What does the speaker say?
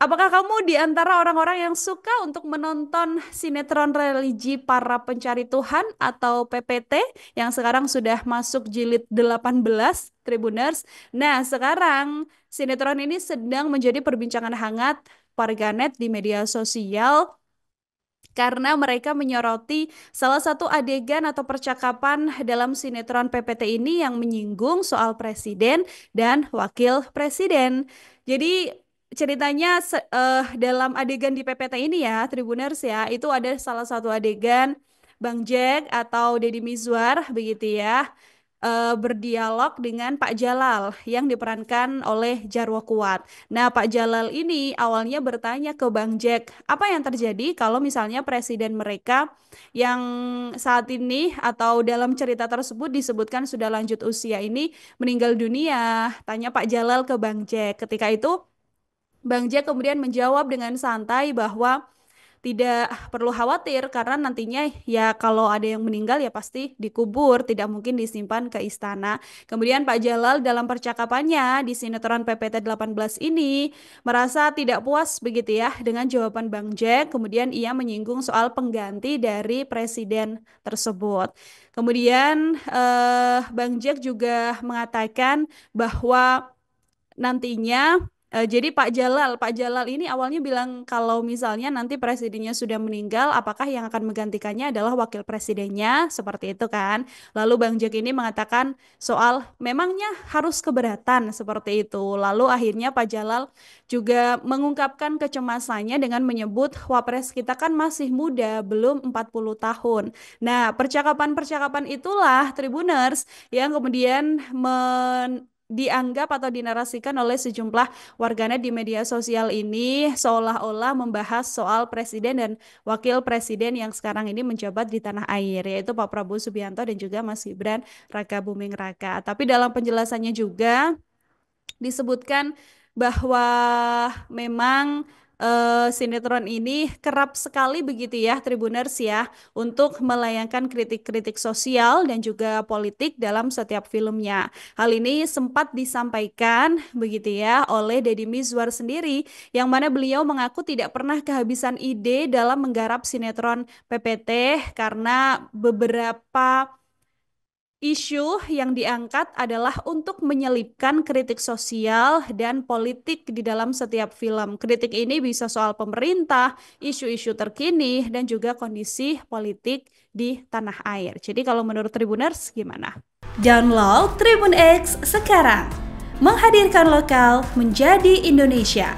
Apakah kamu di antara orang-orang yang suka untuk menonton sinetron religi Para Pencari Tuhan atau PPT yang sekarang sudah masuk jilid 18 Tribuners? Nah, sekarang sinetron ini sedang menjadi perbincangan hangat warganet di media sosial karena mereka menyoroti salah satu adegan atau percakapan dalam sinetron PPT ini yang menyinggung soal presiden dan wakil presiden. Jadi ceritanya dalam adegan di PPT ini ya, Tribuners ya, itu ada salah satu adegan Bang Jack atau Deddy Mizwar begitu ya, berdialog dengan Pak Jalal yang diperankan oleh Jarwo Kuat. Nah, Pak Jalal ini awalnya bertanya ke Bang Jack, apa yang terjadi kalau misalnya presiden mereka yang saat ini atau dalam cerita tersebut disebutkan sudah lanjut usia ini meninggal dunia? Tanya Pak Jalal ke Bang Jack. Ketika itu Bang Jack kemudian menjawab dengan santai bahwa tidak perlu khawatir karena nantinya ya kalau ada yang meninggal ya pasti dikubur, tidak mungkin disimpan ke istana. Kemudian Pak Jalal dalam percakapannya di sinetron PPT 18 ini merasa tidak puas begitu ya dengan jawaban Bang Jack. Kemudian ia menyinggung soal pengganti dari presiden tersebut. Kemudian Bang Jack juga mengatakan bahwa nantinya jadi Pak Jalal ini awalnya bilang kalau misalnya nanti presidennya sudah meninggal, apakah yang akan menggantikannya adalah wakil presidennya, seperti itu kan. Lalu Bang Jack ini mengatakan soal memangnya harus keberatan seperti itu. Lalu akhirnya Pak Jalal juga mengungkapkan kecemasannya dengan menyebut Wapres kita kan masih muda, belum 40 tahun. Nah, percakapan-percakapan itulah Tribuners yang kemudian dianggap atau dinarasikan oleh sejumlah warganet di media sosial ini seolah-olah membahas soal presiden dan wakil presiden yang sekarang ini menjabat di tanah air, yaitu Pak Prabowo Subianto dan juga Mas Gibran Raka Buming Raka. Tapi dalam penjelasannya juga disebutkan bahwa memang sinetron ini kerap sekali begitu ya Tribuners ya untuk melayangkan kritik-kritik sosial dan juga politik dalam setiap filmnya. Hal ini sempat disampaikan begitu ya oleh Deddy Mizwar sendiri yang mana beliau mengaku tidak pernah kehabisan ide dalam menggarap sinetron PPT karena beberapa isu yang diangkat adalah untuk menyelipkan kritik sosial dan politik di dalam setiap film. Kritik ini bisa soal pemerintah, isu-isu terkini, dan juga kondisi politik di tanah air. Jadi kalau menurut Tribuners gimana? Download Tribun X sekarang. Menghadirkan lokal menjadi Indonesia.